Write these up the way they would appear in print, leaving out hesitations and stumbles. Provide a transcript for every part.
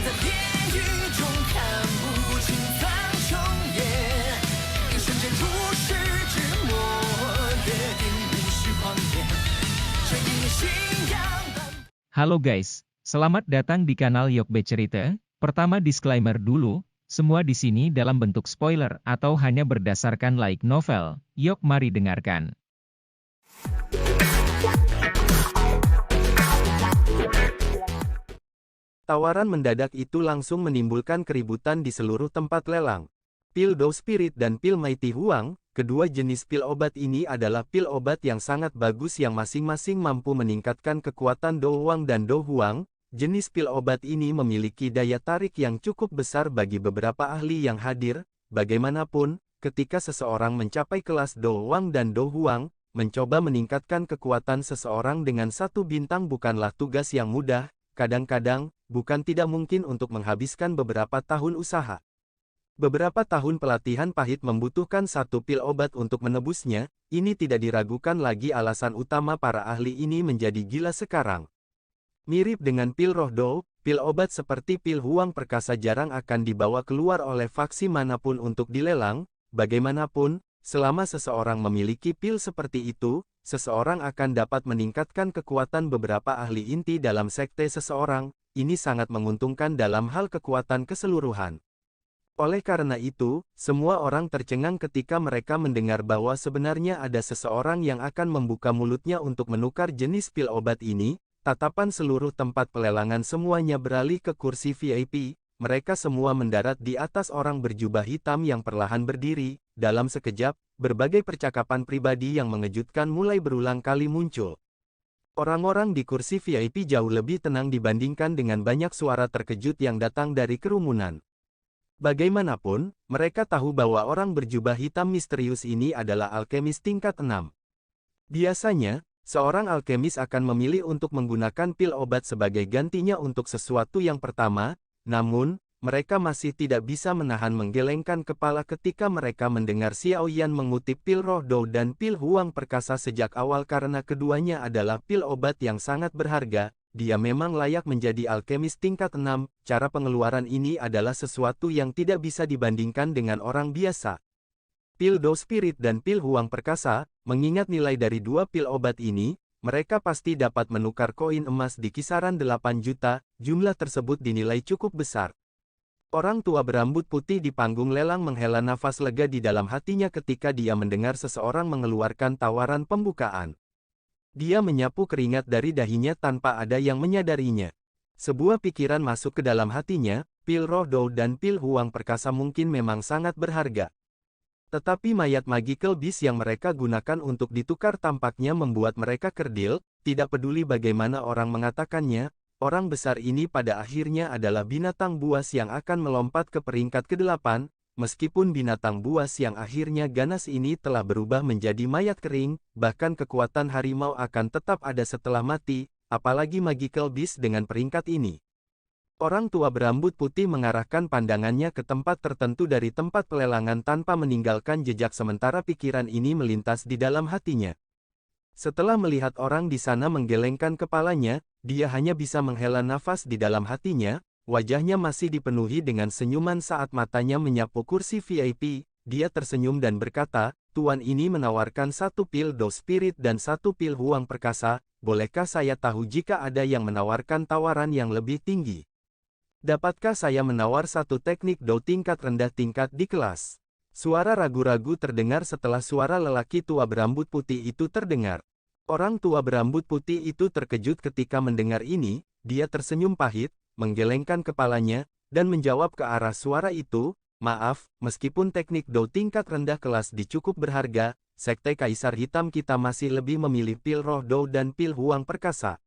在地狱中看不清苍穹野，一瞬间如释之末，约定无需狂野，这一念信仰。 Halo guys, selamat datang di kanal Yokbe Cerita. Pertama disclaimer dulu, semua di sini dalam bentuk spoiler atau hanya berdasarkan light novel. Yok mari dengarkan. Tawaran mendadak itu langsung menimbulkan keributan di seluruh tempat lelang. Pil Do Spirit dan pil Mighty Huang, kedua jenis pil obat ini adalah pil obat yang sangat bagus yang masing-masing mampu meningkatkan kekuatan Do Huang dan Do Huang. Jenis pil obat ini memiliki daya tarik yang cukup besar bagi beberapa ahli yang hadir. Bagaimanapun, ketika seseorang mencapai kelas Do Huang dan Do Huang, mencoba meningkatkan kekuatan seseorang dengan satu bintang bukanlah tugas yang mudah. Kadang-kadang, bukan tidak mungkin untuk menghabiskan beberapa tahun usaha. Beberapa tahun pelatihan pahit membutuhkan satu pil obat untuk menebusnya. Ini tidak diragukan lagi alasan utama para ahli ini menjadi gila sekarang. Mirip dengan pil roh Do, pil obat seperti pil Huang Perkasa jarang akan dibawa keluar oleh faksi manapun untuk dilelang. Bagaimanapun, selama seseorang memiliki pil seperti itu, seseorang akan dapat meningkatkan kekuatan beberapa ahli inti dalam sekte seseorang. Ini sangat menguntungkan dalam hal kekuatan keseluruhan. Oleh karena itu, semua orang tercengang ketika mereka mendengar bahwa sebenarnya ada seseorang yang akan membuka mulutnya untuk menukar jenis pil obat ini. Tatapan seluruh tempat pelelangan semuanya beralih ke kursi VIP. Mereka semua mendarat di atas orang berjubah hitam yang perlahan berdiri. Dalam sekejap, berbagai percakapan pribadi yang mengejutkan mulai berulang kali muncul. Orang-orang di kursi VIP jauh lebih tenang dibandingkan dengan banyak suara terkejut yang datang dari kerumunan. Bagaimanapun, mereka tahu bahwa orang berjubah hitam misterius ini adalah alkemis tingkat 6. Biasanya, seorang alkemis akan memilih untuk menggunakan pil obat sebagai gantinya untuk sesuatu yang pertama, namun, mereka masih tidak bisa menahan menggelengkan kepala ketika mereka mendengar Xiao Yan mengutip pil roh Do dan pil Huang Perkasa sejak awal karena keduanya adalah pil obat yang sangat berharga. Dia memang layak menjadi alkemis tingkat 6, cara pengeluaran ini adalah sesuatu yang tidak bisa dibandingkan dengan orang biasa. Pil Do Spirit dan pil Huang Perkasa, mengingat nilai dari dua pil obat ini, mereka pasti dapat menukar koin emas di kisaran 8 juta, jumlah tersebut dinilai cukup besar. Orang tua berambut putih di panggung lelang menghela nafas lega di dalam hatinya ketika dia mendengar seseorang mengeluarkan tawaran pembukaan. Dia menyapu keringat dari dahinya tanpa ada yang menyadarinya. Sebuah pikiran masuk ke dalam hatinya, pil roh Do dan pil Huang Perkasa mungkin memang sangat berharga. Tetapi mayat magical beast yang mereka gunakan untuk ditukar tampaknya membuat mereka kerdil. Tidak peduli bagaimana orang mengatakannya, orang besar ini pada akhirnya adalah binatang buas yang akan melompat ke peringkat ke-8. Meskipun binatang buas yang akhirnya ganas ini telah berubah menjadi mayat kering, bahkan kekuatan harimau akan tetap ada setelah mati, apalagi magical beast dengan peringkat ini. Orang tua berambut putih mengarahkan pandangannya ke tempat tertentu dari tempat pelelangan tanpa meninggalkan jejak sementara pikiran ini melintas di dalam hatinya. Setelah melihat orang di sana menggelengkan kepalanya, dia hanya bisa menghela nafas di dalam hatinya. Wajahnya masih dipenuhi dengan senyuman saat matanya menyapu kursi VIP. Dia tersenyum dan berkata, "Tuan ini menawarkan satu pil Do Spirit dan satu pil Huang Perkasa. Bolehkah saya tahu jika ada yang menawarkan tawaran yang lebih tinggi? Dapatkah saya menawar satu teknik Do tingkat rendah tingkat di kelas?" Suara ragu-ragu terdengar setelah suara lelaki tua berambut putih itu terdengar. Orang tua berambut putih itu terkejut ketika mendengar ini. Dia tersenyum pahit, menggelengkan kepalanya, dan menjawab ke arah suara itu, "Maaf, meskipun teknik Do tingkat rendah kelas cukup berharga, sekte Kaisar Hitam kita masih lebih memilih pil roh Do dan pil Huang Perkasa."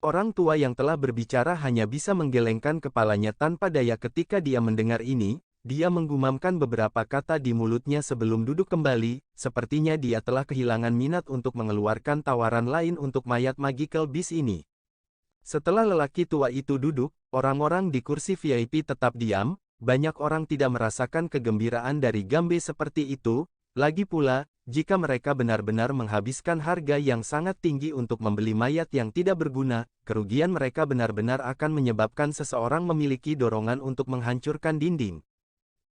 Orang tua yang telah berbicara hanya bisa menggelengkan kepalanya tanpa daya ketika dia mendengar ini. Dia menggumamkan beberapa kata di mulutnya sebelum duduk kembali. Sepertinya dia telah kehilangan minat untuk mengeluarkan tawaran lain untuk mayat magical beast ini. Setelah lelaki tua itu duduk, orang-orang di kursi VIP tetap diam. Banyak orang tidak merasakan kegembiraan dari Gambe seperti itu. Lagi pula, jika mereka benar-benar menghabiskan harga yang sangat tinggi untuk membeli mayat yang tidak berguna, kerugian mereka benar-benar akan menyebabkan seseorang memiliki dorongan untuk menghancurkan dinding.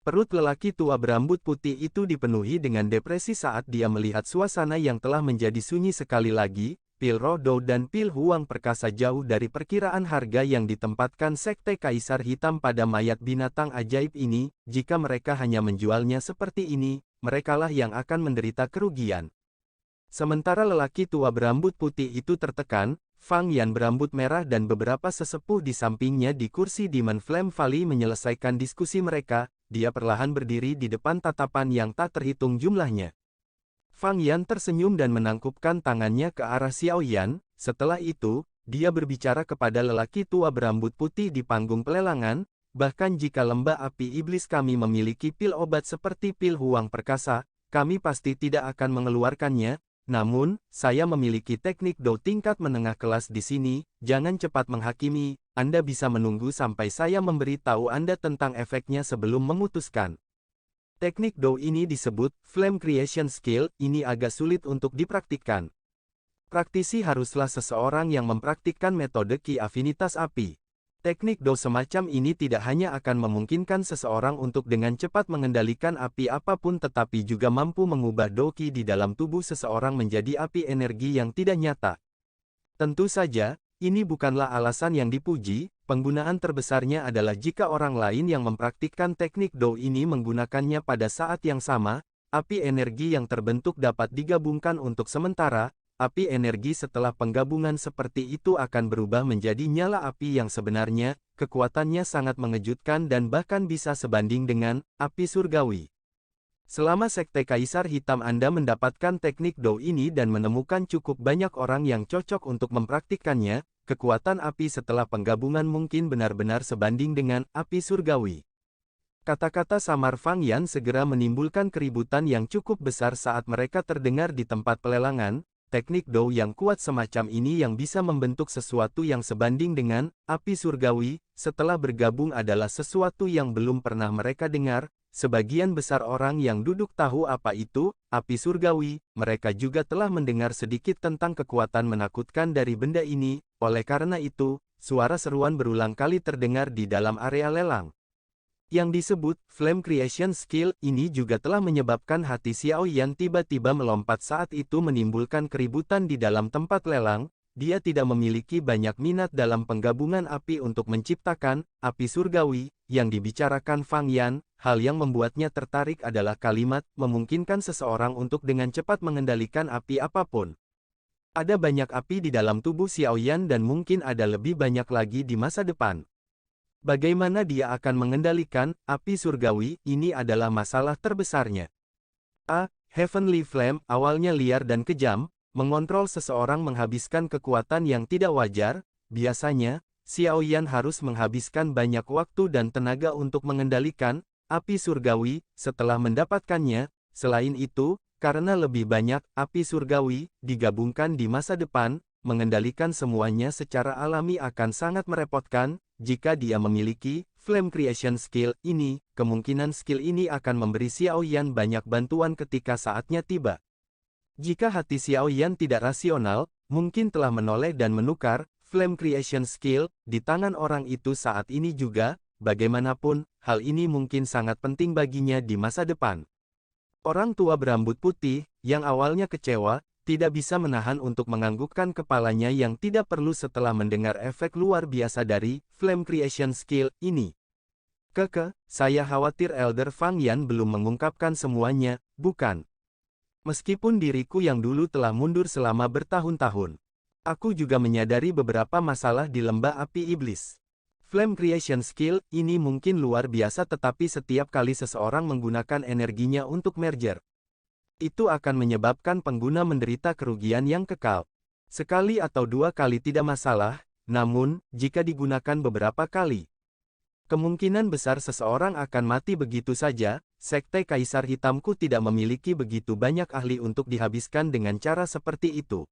Perut lelaki tua berambut putih itu dipenuhi dengan depresi saat dia melihat suasana yang telah menjadi sunyi sekali lagi. Pil Rodo dan Pil Huang perkasa jauh dari perkiraan harga yang ditempatkan Sekte Kaisar Hitam pada mayat binatang ajaib ini. Jika mereka hanya menjualnya seperti ini, merekalah yang akan menderita kerugian. Sementara lelaki tua berambut putih itu tertekan, Fang Yan berambut merah dan beberapa sesepuh di sampingnya di kursi Demon Flame Valley menyelesaikan diskusi mereka. Dia perlahan berdiri di depan tatapan yang tak terhitung jumlahnya. Fang Yan tersenyum dan menangkupkan tangannya ke arah Xiao Yan. Setelah itu, dia berbicara kepada lelaki tua berambut putih di panggung pelelangan, bahkan jika lembah api iblis kami memiliki pil obat seperti pil Huang perkasa, kami pasti tidak akan mengeluarkannya. Namun, saya memiliki teknik Do tingkat menengah kelas di sini. Jangan cepat menghakimi, Anda bisa menunggu sampai saya memberi tahu Anda tentang efeknya sebelum memutuskan. Teknik Do ini disebut Flame Creation Skill. Ini agak sulit untuk dipraktikkan. Praktisi haruslah seseorang yang mempraktikkan metode Ki Afinitas Api. Teknik Do semacam ini tidak hanya akan memungkinkan seseorang untuk dengan cepat mengendalikan api apapun tetapi juga mampu mengubah Do Ki di dalam tubuh seseorang menjadi api energi yang tidak nyata. Tentu saja, ini bukanlah alasan yang dipuji. Penggunaan terbesarnya adalah jika orang lain yang mempraktikkan teknik Do ini menggunakannya pada saat yang sama. Api energi yang terbentuk dapat digabungkan untuk sementara. Api energi setelah penggabungan seperti itu akan berubah menjadi nyala api yang sebenarnya. Kekuatannya sangat mengejutkan dan bahkan bisa sebanding dengan api surgawi. Selama Sekte Kaisar Hitam Anda mendapatkan teknik Do ini dan menemukan cukup banyak orang yang cocok untuk mempraktikkannya, kekuatan api setelah penggabungan mungkin benar-benar sebanding dengan api surgawi. Kata-kata samar Fang Yan segera menimbulkan keributan yang cukup besar saat mereka terdengar di tempat pelelangan. Teknik Do yang kuat semacam ini yang bisa membentuk sesuatu yang sebanding dengan api surgawi, setelah bergabung adalah sesuatu yang belum pernah mereka dengar. Sebagian besar orang yang duduk tahu apa itu api surgawi. Mereka juga telah mendengar sedikit tentang kekuatan menakutkan dari benda ini. Oleh karena itu, suara seruan berulang kali terdengar di dalam area lelang. Yang disebut Flame Creation Skill ini juga telah menyebabkan hati Xiao Yan tiba-tiba melompat saat itu menimbulkan keributan di dalam tempat lelang. Dia tidak memiliki banyak minat dalam penggabungan api untuk menciptakan api surgawi yang dibicarakan Fang Yan. Hal yang membuatnya tertarik adalah kalimat memungkinkan seseorang untuk dengan cepat mengendalikan api apapun. Ada banyak api di dalam tubuh Xiao Yan dan mungkin ada lebih banyak lagi di masa depan. Bagaimana dia akan mengendalikan api surgawi? Ini adalah masalah terbesarnya. Heavenly Flame awalnya liar dan kejam, mengontrol seseorang menghabiskan kekuatan yang tidak wajar. Biasanya, Xiao Yan harus menghabiskan banyak waktu dan tenaga untuk mengendalikan api surgawi. Setelah mendapatkannya, selain itu, karena lebih banyak api surgawi digabungkan di masa depan, mengendalikan semuanya secara alami akan sangat merepotkan. Jika dia memiliki Flame Creation Skill ini, kemungkinan skill ini akan memberi Xiao Yan banyak bantuan ketika saatnya tiba. Jika hati Xiao Yan tidak rasional, mungkin telah menoleh dan menukar Flame Creation Skill di tangan orang itu saat ini juga. Bagaimanapun, hal ini mungkin sangat penting baginya di masa depan. Orang tua berambut putih, yang awalnya kecewa, tidak bisa menahan untuk menganggukkan kepalanya yang tidak perlu setelah mendengar efek luar biasa dari Flame Creation Skill ini. Saya khawatir Elder Fang Yan belum mengungkapkan semuanya, bukan? Meskipun diriku yang dulu telah mundur selama bertahun-tahun, aku juga menyadari beberapa masalah di lembah api iblis. Flame Creation Skill ini mungkin luar biasa tetapi setiap kali seseorang menggunakan energinya untuk merger, itu akan menyebabkan pengguna menderita kerugian yang kekal. Sekali atau dua kali tidak masalah, namun, jika digunakan beberapa kali, kemungkinan besar seseorang akan mati begitu saja. Sekte Kaisar Hitamku tidak memiliki begitu banyak ahli untuk dihabiskan dengan cara seperti itu.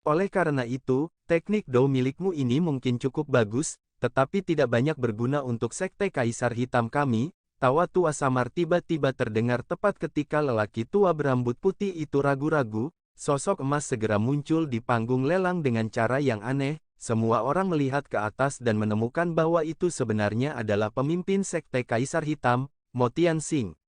Oleh karena itu, teknik Do milikmu ini mungkin cukup bagus, tetapi tidak banyak berguna untuk Sekte Kaisar Hitam kami. Tawa tua samar tiba-tiba terdengar tepat ketika lelaki tua berambut putih itu ragu-ragu. Sosok emas segera muncul di panggung lelang dengan cara yang aneh. Semua orang melihat ke atas dan menemukan bahwa itu sebenarnya adalah pemimpin sekte Kaisar Hitam, Mo Tianxing.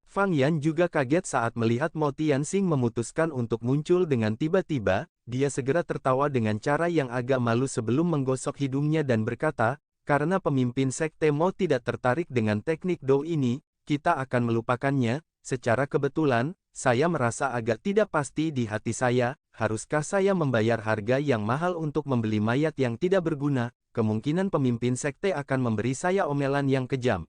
Fang Yan juga kaget saat melihat Mo Tianxing memutuskan untuk muncul dengan tiba-tiba. Dia segera tertawa dengan cara yang agak malu sebelum menggosok hidungnya dan berkata, "Karena pemimpin sekte Mo tidak tertarik dengan teknik Dou ini, kita akan melupakannya. Secara kebetulan, saya merasa agak tidak pasti di hati saya, haruskah saya membayar harga yang mahal untuk membeli mayat yang tidak berguna? Kemungkinan pemimpin sekte akan memberi saya omelan yang kejam."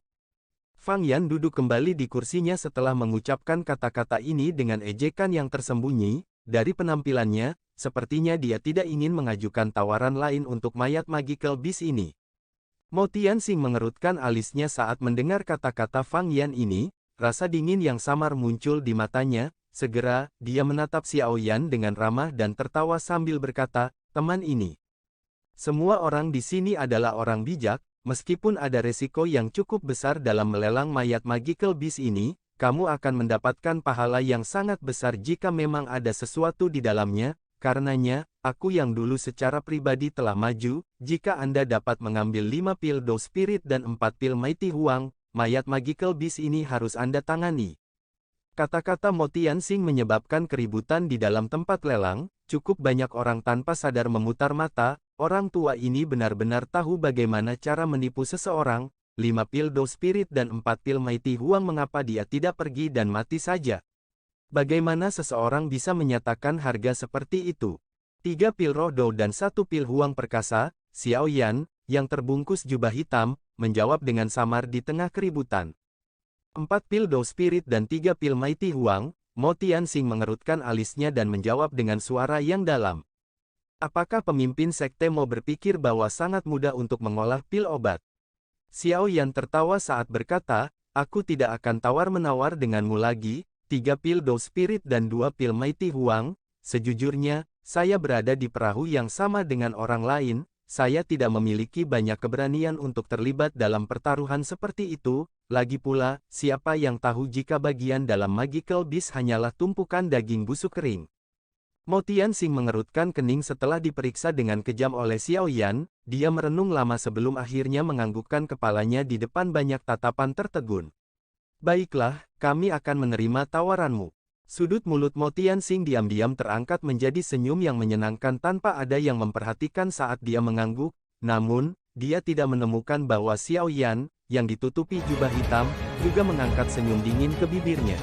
Fang Yan duduk kembali di kursinya setelah mengucapkan kata-kata ini dengan ejekan yang tersembunyi. Dari penampilannya, sepertinya dia tidak ingin mengajukan tawaran lain untuk mayat Magical Beast ini. Mo Tianxing mengerutkan alisnya saat mendengar kata-kata Fang Yan ini, rasa dingin yang samar muncul di matanya. Segera, dia menatap Xiao Yan dengan ramah dan tertawa sambil berkata, "Teman ini. Semua orang di sini adalah orang bijak, meskipun ada resiko yang cukup besar dalam melelang mayat Magical Beast ini, kamu akan mendapatkan pahala yang sangat besar jika memang ada sesuatu di dalamnya. Karenanya, aku yang dulu secara pribadi telah maju, jika Anda dapat mengambil 5 pil Dou Spirit dan 4 pil Mighty Huang, mayat Magical Beast ini harus Anda tangani." Kata-kata Mo Tianxing menyebabkan keributan di dalam tempat lelang. Cukup banyak orang tanpa sadar memutar mata. Orang tua ini benar-benar tahu bagaimana cara menipu seseorang. 5 pil Dou Spirit dan 4 pil Mighty Huang, mengapa dia tidak pergi dan mati saja? Bagaimana seseorang bisa menyatakan harga seperti itu? 3 pil roh Dou dan 1 pil Huang perkasa. Xiao Yan, yang terbungkus jubah hitam, menjawab dengan samar di tengah keributan. 4 pil Dou Spirit dan 3 pil Mighty Huang. Mo Tianxing mengerutkan alisnya dan menjawab dengan suara yang dalam. Apakah pemimpin sekte Mo berpikir bahwa sangat mudah untuk mengolah pil obat? Xiao Yan tertawa saat berkata, "Aku tidak akan tawar-menawar denganmu lagi. 3 pil Dou Spirit dan 2 pil Mighty Huang. Sejujurnya, saya berada di perahu yang sama dengan orang lain. Saya tidak memiliki banyak keberanian untuk terlibat dalam pertaruhan seperti itu. Lagi pula, siapa yang tahu jika bagian dalam Magical Beast hanyalah tumpukan daging busuk kering?" Mo Tianxing mengerutkan kening setelah diperiksa dengan kejam oleh Xiao Yan. Dia merenung lama sebelum akhirnya menganggukkan kepalanya di depan banyak tatapan tertegun. "Baiklah, kami akan menerima tawaranmu." Sudut mulut Mo Tianxing diam-diam terangkat menjadi senyum yang menyenangkan tanpa ada yang memperhatikan saat dia mengangguk. Namun, dia tidak menemukan bahwa Xiao Yan, yang ditutupi jubah hitam, juga mengangkat senyum dingin ke bibirnya.